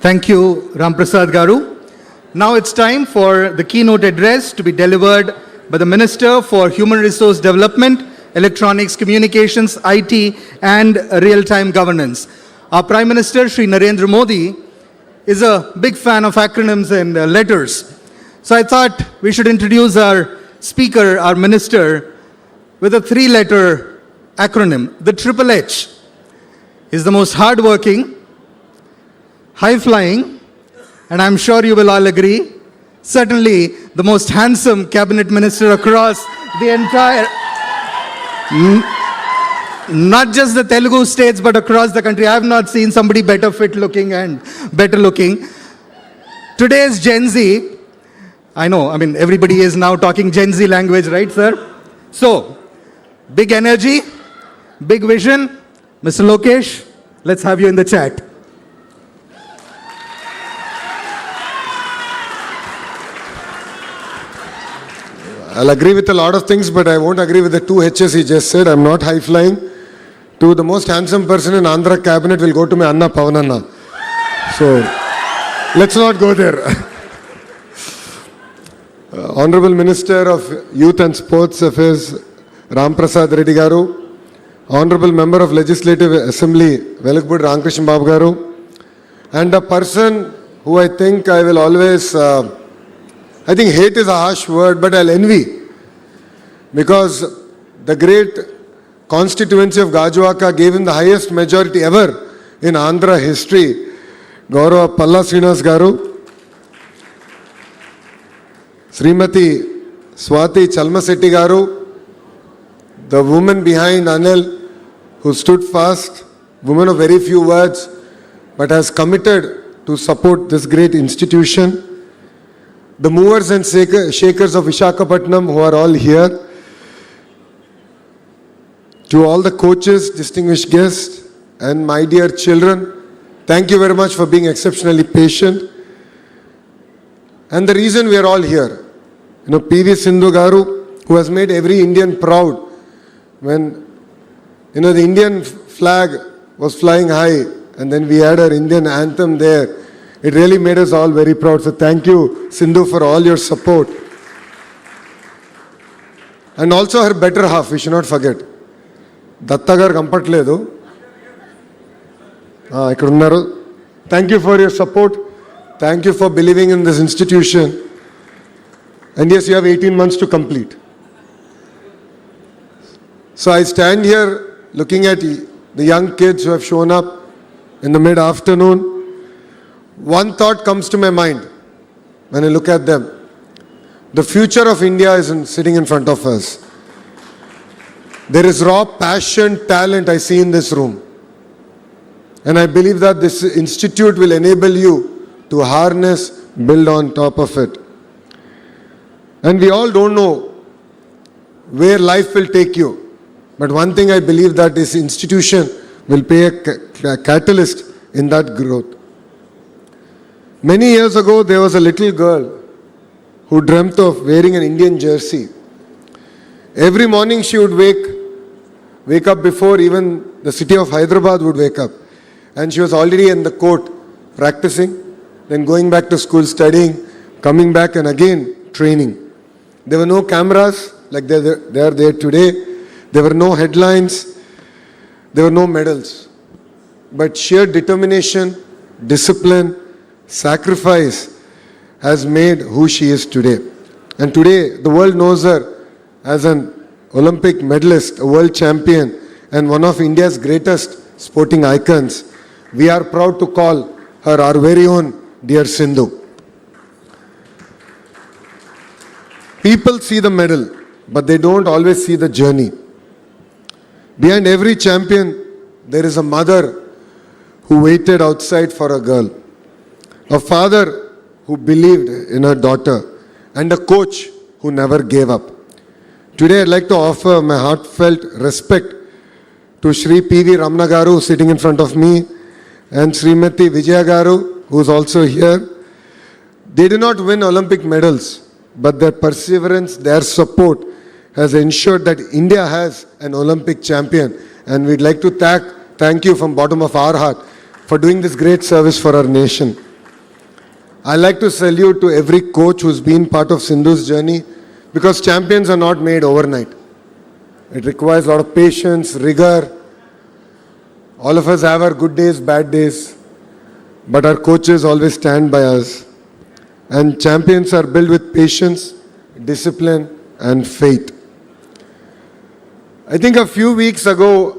Thank you, Ramprasad Garu. Now it's time for the keynote address to be delivered by the Minister for Human Resource Development, Electronics, Communications, IT and Real-Time Governance. Our Prime Minister, Shri Narendra Modi, is a big fan of acronyms and letters. So I thought we should introduce our speaker, our minister, with a three-letter acronym, the Triple H. He's the most hardworking, high-flying, and I'm sure you will all agree, certainly the most handsome cabinet minister across the entire, not just the Telugu states, but across the country. I have not seen somebody better fit looking and better looking. Today's Gen Z, I know, everybody is now talking Gen Z language, right, sir? So, big energy, big vision. Mr. Lokesh, let's have you in the chat. I'll agree with a lot of things, but I won't agree with the two H's he just said. I'm not high-flying. To the most handsome person in Andhra cabinet will go to my Anna Pavananna. So, let's not go there. Honorable Minister of Youth and Sports Affairs, Ramprasad Reddy Garu. Honorable Member of Legislative Assembly, Velukbudi Ramkrishna Babu Garu. And a person who I think I will always... I think hate is a harsh word, but I'll envy. Because the great constituency of Gajuwaka gave him the highest majority ever in Andhra history. Gaurav Palla Srinas Garu. Srimati Swati Chalmasetti Garu. The woman behind Anil who stood fast, woman of very few words, but has committed to support this great institution. The movers and shakers of Visakhapatnam who are all here, to all the coaches, distinguished guests, and my dear children, thank you very much for being exceptionally patient. And the reason we are all here, PV Sindhu Garu, who has made every Indian proud when, the Indian flag was flying high and then we had our Indian anthem there. It really made us all very proud. So thank you, Sindhu, for all your support. And also her better half, we should not forget. Dattagar Kampatledu. Thank you for your support. Thank you for believing in this institution. And yes, you have 18 months to complete. So I stand here looking at the young kids who have shown up in the mid-afternoon. One thought comes to my mind when I look at them. The future of India is sitting in front of us. There is raw passion, talent I see in this room. And I believe that this institute will enable you to harness, build on top of it. And we all don't know where life will take you. But one thing I believe that this institution will be a catalyst in that growth. Many years ago, there was a little girl who dreamt of wearing an Indian jersey. Every morning she would wake up before even the city of Hyderabad would wake up. And she was already in the court practicing, then going back to school studying, coming back and again training. There were no cameras like they are there today. There were no headlines. There were no medals. But sheer determination, discipline, sacrifice has made who she is today. And today, the world knows her as an Olympic medalist, a world champion, and one of India's greatest sporting icons. We are proud to call her our very own dear Sindhu. People see the medal, but they don't always see the journey. Behind every champion, there is a mother who waited outside for a girl. A father who believed in her daughter, and a coach who never gave up. Today I'd like to offer my heartfelt respect to Shri P.V. Ramana Garu sitting in front of me and Srimati Vijaya Garu who is also here. They did not win Olympic medals, but their perseverance, their support has ensured that India has an Olympic champion, and we'd like to thank you from bottom of our heart for doing this great service for our nation. I like to salute to every coach who's been part of Sindhu's journey, because champions are not made overnight. It requires a lot of patience, rigor. All of us have our good days, bad days, but our coaches always stand by us. And champions are built with patience, discipline, and faith. I think a few weeks ago,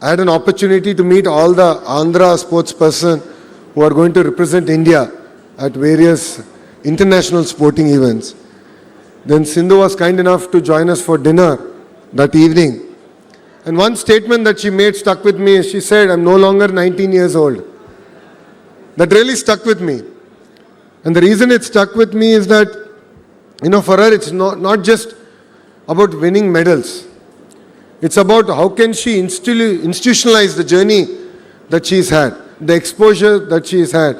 I had an opportunity to meet all the Andhra sportsperson who are going to represent India at various international sporting events. Then Sindhu was kind enough to join us for dinner that evening. And one statement that she made stuck with me. She said, "I'm no longer 19 years old." That really stuck with me. And the reason it stuck with me is that, for her, it's not just about winning medals. It's about how can she institutionalize the journey that she's had, the exposure that she's had,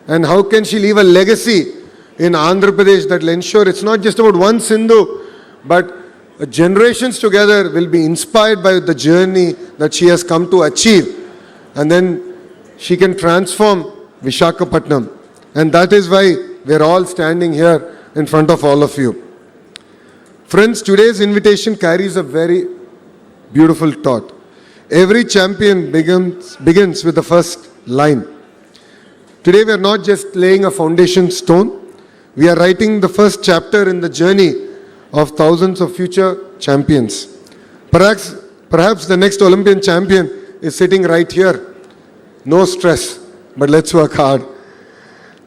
and how can she leave a legacy in Andhra Pradesh that will ensure it's not just about one Sindhu, but generations together will be inspired by the journey that she has come to achieve. And then she can transform Visakhapatnam. And that is why we're all standing here in front of all of you. Friends, today's invitation carries a very beautiful thought. Every champion begins with the first line. Today we are not just laying a foundation stone, we are writing the first chapter in the journey of thousands of future champions. Perhaps the next Olympian champion is sitting right here. No stress, but let's work hard.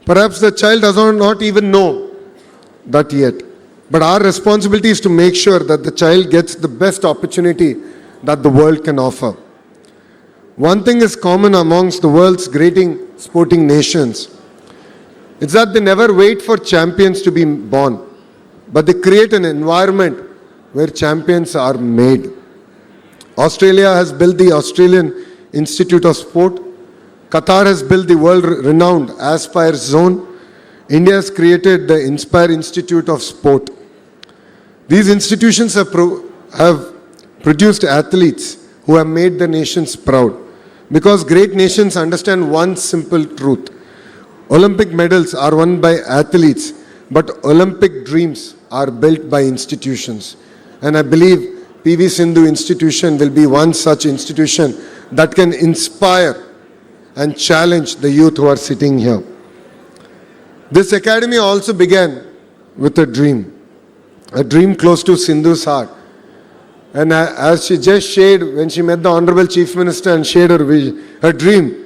Perhaps the child does not even know that yet. But our responsibility is to make sure that the child gets the best opportunity that the world can offer. One thing is common amongst the world's great sporting nations. It's that they never wait for champions to be born, but they create an environment where champions are made. Australia has built the Australian Institute of Sport. Qatar has built the world-renowned Aspire Zone. India has created the Inspire Institute of Sport. These institutions have produced athletes who have made the nations proud. Because great nations understand one simple truth. Olympic medals are won by athletes, but Olympic dreams are built by institutions. And I believe PV Sindhu Institution will be one such institution that can inspire and challenge the youth who are sitting here. This academy also began with a dream close to Sindhu's heart. And as she just shared, when she met the Honorable Chief Minister and shared her dream,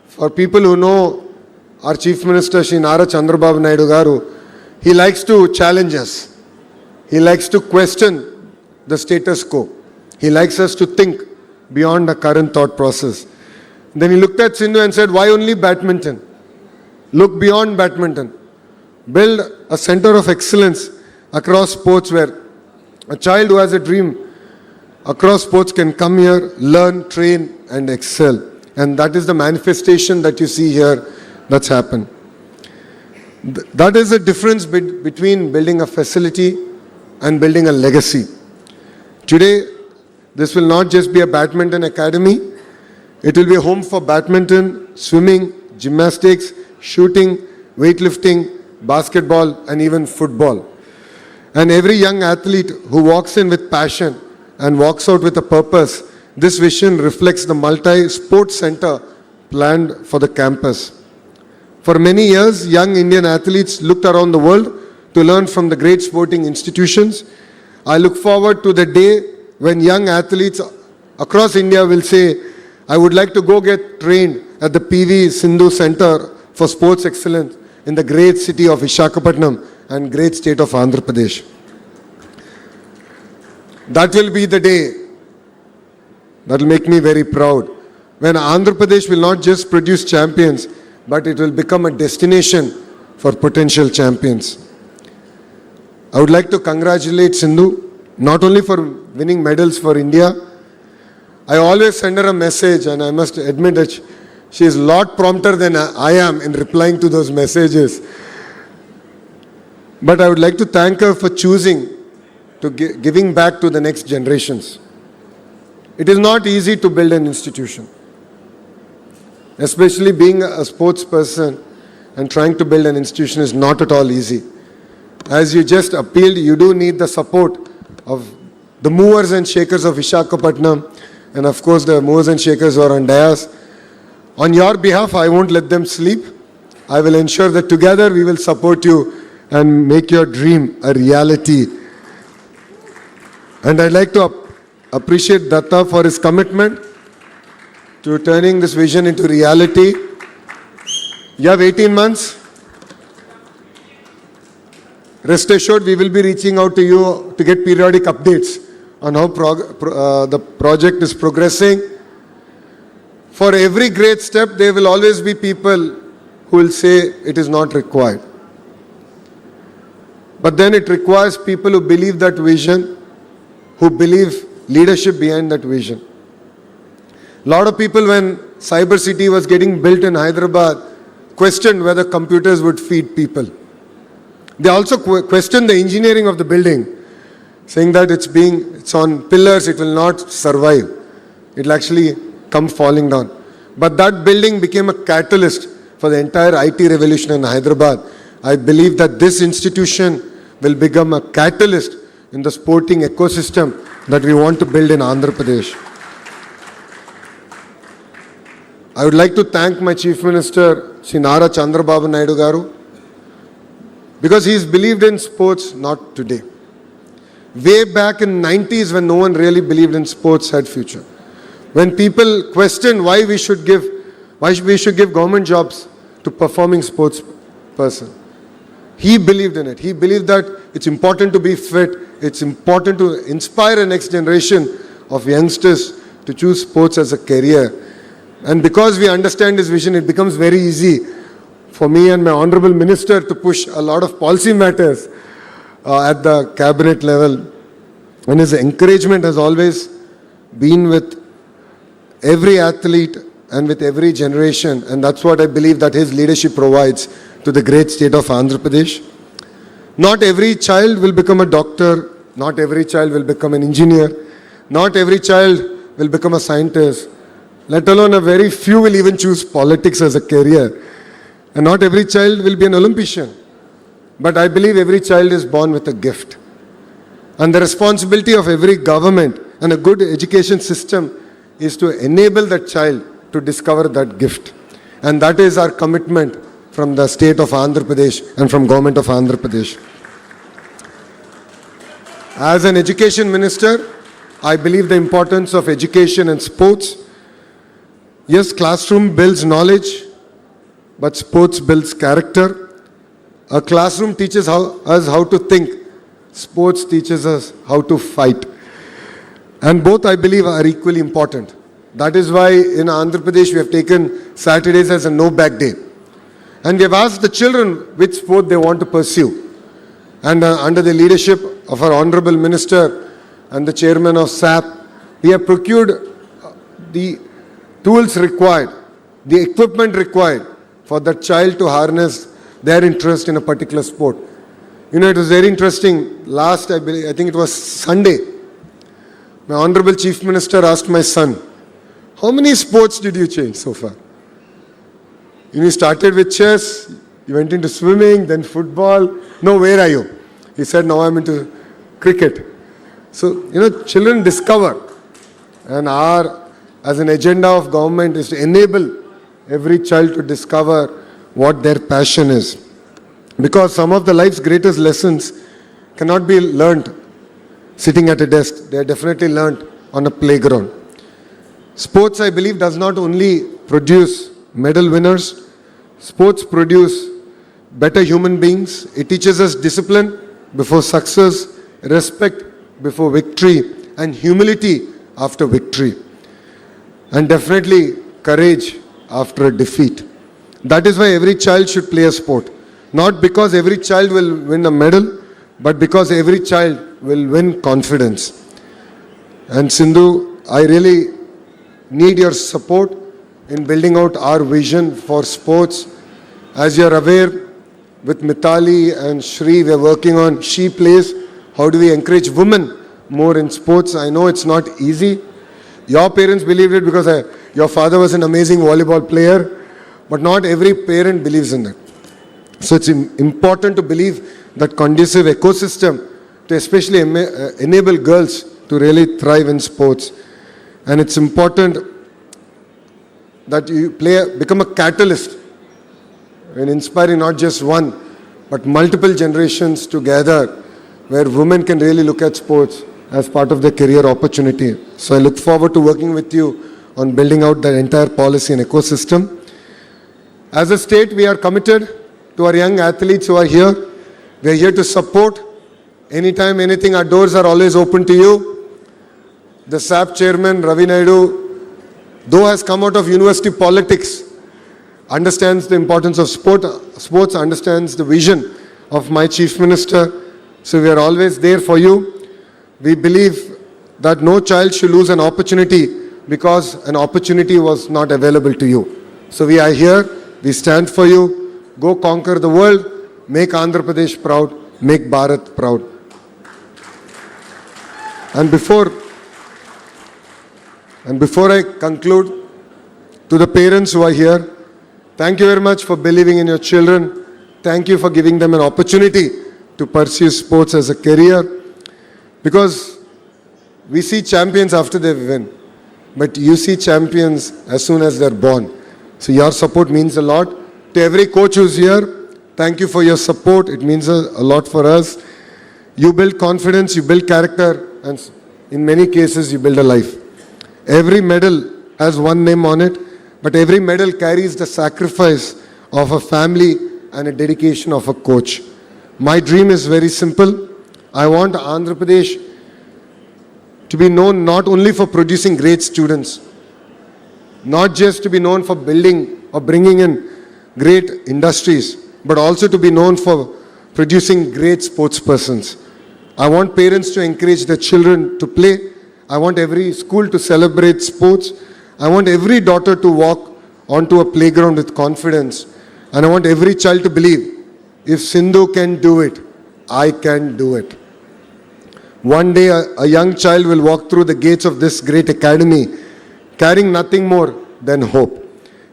for people who know our Chief Minister, Shri Nara Chandrababu Naidu Garu, he likes to challenge us. He likes to question the status quo. He likes us to think beyond the current thought process. Then he looked at Sindhu and said, "Why only badminton? Look beyond badminton. Build a center of excellence across sports where a child who has a dream across sports can come here, learn, train, and excel." And that is the manifestation that you see here that's happened. That is the difference between building a facility and building a legacy. Today, this will not just be a badminton academy. It will be a home for badminton, swimming, gymnastics, shooting, weightlifting, basketball, and even football. And every young athlete who walks in with passion and walks out with a purpose, this vision reflects the multi-sport center planned for the campus. For many years, young Indian athletes looked around the world to learn from the great sporting institutions. I look forward to the day when young athletes across India will say, "I would like to go get trained at the PV Sindhu Center for Sports Excellence in the great city of Visakhapatnam and great state of Andhra Pradesh." That will be the day that will make me very proud, when Andhra Pradesh will not just produce champions, but it will become a destination for potential champions. I would like to congratulate Sindhu, not only for winning medals for India. I always send her a message, and I must admit that she is a lot prompter than I am in replying to those messages. But I would like to thank her for choosing to giving back to the next generations. It is not easy to build an institution, especially being a sports person and trying to build an institution is not at all easy. As you just appealed, you do need the support of the movers and shakers of Visakhapatnam, and of course the movers and shakers who are on dais. On your behalf, I won't let them sleep. I will ensure that together we will support you and make your dream a reality. And I'd like to appreciate Datta for his commitment to turning this vision into reality. You have 18 months. Rest assured, we will be reaching out to you to get periodic updates on how the project is progressing. For every great step, there will always be people who will say it is not required. But then it requires people who believe that vision, who believe leadership behind that vision. A lot of people, when Cyber City was getting built in Hyderabad, questioned whether computers would feed people. They also questioned the engineering of the building, saying that it's on pillars, it will not survive. It will actually come falling down. But that building became a catalyst for the entire IT revolution in Hyderabad. I believe that this institution will become a catalyst in the sporting ecosystem that we want to build in Andhra Pradesh. I would like to thank my Chief Minister, Shri Nara Chandrababu Naidu Garu, because he's believed in sports not today. Way back in 90s, when no one really believed in sports had future. When people questioned why we should give government jobs to performing sports person. He believed in it. He believed that it's important to be fit. It's important to inspire the next generation of youngsters to choose sports as a career. And because we understand his vision, it becomes very easy for me and my Honorable Minister to push a lot of policy matters at the cabinet level. And his encouragement has always been with every athlete and with every generation. And that's what I believe that his leadership provides to the great state of Andhra Pradesh. Not every child will become a doctor. Not every child will become an engineer. Not every child will become a scientist. Let alone a very few will even choose politics as a career. And not every child will be an Olympian. But I believe every child is born with a gift. And the responsibility of every government and a good education system is to enable that child to discover that gift. And that is our commitment from the state of Andhra Pradesh and from government of Andhra Pradesh. As an education minister, I believe the importance of education and sports. Yes, classroom builds knowledge, but sports builds character. A classroom teaches us how to think. Sports teaches us how to fight. And both, I believe, are equally important. That is why in Andhra Pradesh we have taken Saturdays as a no-back day. And we have asked the children which sport they want to pursue. And under the leadership of our Honorable Minister and the Chairman of SAP, we have procured the tools required, the equipment required for the child to harness their interest in a particular sport. You know, it was very interesting. Last, I think it was Sunday, my Honorable Chief Minister asked my son, how many sports did you change so far? You started with chess, you went into swimming, then football. No, where are you? He said, now I'm into cricket. So, children discover. And as an agenda of government, is to enable every child to discover what their passion is. Because some of the life's greatest lessons cannot be learnt sitting at a desk. They are definitely learnt on a playground. Sports, I believe, does not only produce medal winners. Sports produce better human beings. It teaches us discipline before success, respect before victory, and humility after victory. And definitely courage after a defeat. That is why every child should play a sport. Not because every child will win a medal, but because every child will win confidence. And Sindhu, I really need your support in building out our vision for sports. As you are aware, with Mitali and Shri, we are working on She Plays. How do we encourage women more in sports? I know it's not easy. Your parents believed it because your father was an amazing volleyball player, but not every parent believes in that. So it's important to believe that conducive ecosystem to especially enable girls to really thrive in sports. And it's important that you become a catalyst in inspiring not just one, but multiple generations together, where women can really look at sports as part of their career opportunity. So I look forward to working with you on building out the entire policy and ecosystem. As a state, we are committed to our young athletes who are here. We are here to support. Anytime, anything, our doors are always open to you. The SAP chairman, Ravi Naidu, though has come out of university politics, understands the importance of sports, understands the vision of my chief minister. So we are always there for you. We believe that no child should lose an opportunity because an opportunity was not available to you. So we are here, we stand for you. Go conquer the world, make Andhra Pradesh proud, make Bharat proud. And before I conclude, to the parents who are here, thank you very much for believing in your children. Thank you for giving them an opportunity to pursue sports as a career. Because we see champions after they win, but you see champions as soon as they're born. So your support means a lot. To every coach who's here, thank you for your support. It means a lot for us. You build confidence, you build character, and in many cases, you build a life. Every medal has one name on it, but every medal carries the sacrifice of a family and a dedication of a coach. My dream is very simple. I want Andhra Pradesh to be known not only for producing great students, not just to be known for building or bringing in great industries, but also to be known for producing great sports persons. I want parents to encourage their children to play. I want every school to celebrate sports. I want every daughter to walk onto a playground with confidence. And I want every child to believe, if Sindhu can do it, I can do it. One day a young child will walk through the gates of this great academy carrying nothing more than hope.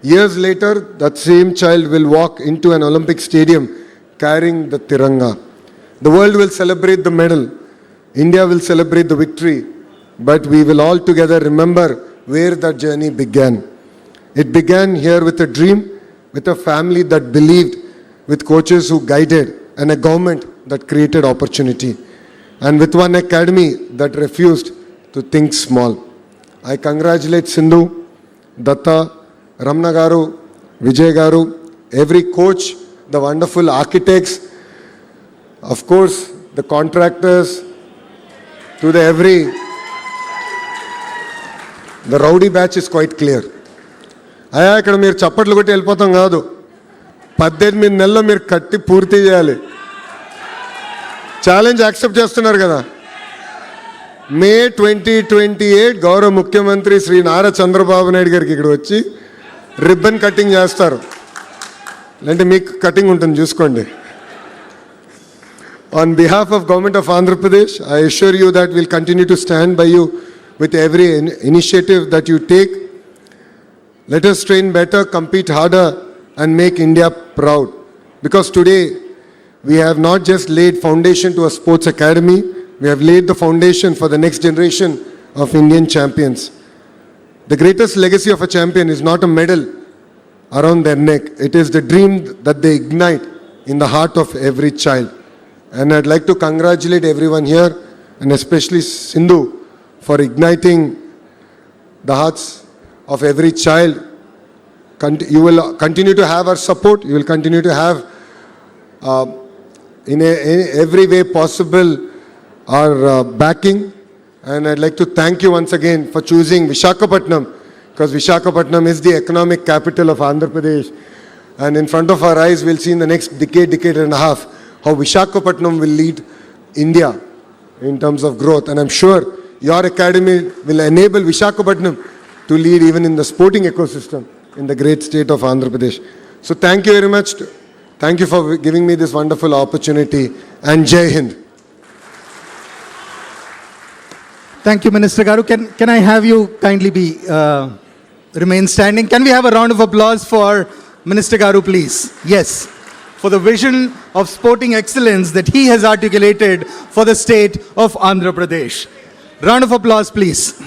Years later, that same child will walk into an Olympic stadium carrying the Tiranga. The world will celebrate the medal. India will celebrate the victory. But we will all together remember where that journey began. It began here with a dream, with a family that believed, with coaches who guided, and a government that created opportunity, and with one academy that refused to think small. I congratulate Sindhu, Datta, Ramna Garu, Vijay Garu, every coach, the wonderful architects, of course, the contractors, to the rowdy batch is quite clear. అయ్యా ఇక్కడ మీరు చప్పట్లు కొట్టి వెళ్ళిపోతాం కాదు, 18 నెలల్లో మీరు కట్టి పూర్తి చేయాలి. ఛాలెంజ్ యాక్సెప్ట్ చేస్తున్నారు కదా. మే 2028 గౌరవ ముఖ్యమంత్రి శ్రీ నారా చంద్రబాబు నాయుడు గారికి ఇక్కడ వచ్చి రిబ్బన్ కటింగ్ చేస్తారు. అంటే మీకు కటింగ్ ఉంటుంది చూసుకోండి. On behalf of Government of Andhra Pradesh, I assure you that we'll continue to stand by you with every initiative that you take. Let us train better, compete harder, and make India proud. Because today, we have not just laid foundation to a sports academy, we have laid the foundation for the next generation of Indian champions. The greatest legacy of a champion is not a medal around their neck. It is the dream that they ignite in the heart of every child. And I'd like to congratulate everyone here, and especially Sindhu, for igniting the hearts of every child. You will continue to have our support. You will continue to have, in every way possible, our backing. And I'd like to thank you once again for choosing Visakhapatnam, because Visakhapatnam is the economic capital of Andhra Pradesh. And in front of our eyes, we'll see in the next decade and a half, how Visakhapatnam will lead India in terms of growth. And I'm sure your academy will enable Visakhapatnam to lead even in the sporting ecosystem in the great state of Andhra Pradesh. So thank you very much. Thank you for giving me this wonderful opportunity. And Jai Hind. Thank you, Minister Garu. Can I have you kindly remain standing? Can we have a round of applause for Minister Garu, please? Yes. for the vision of sporting excellence that he has articulated for the state of Andhra Pradesh. Round of applause, please.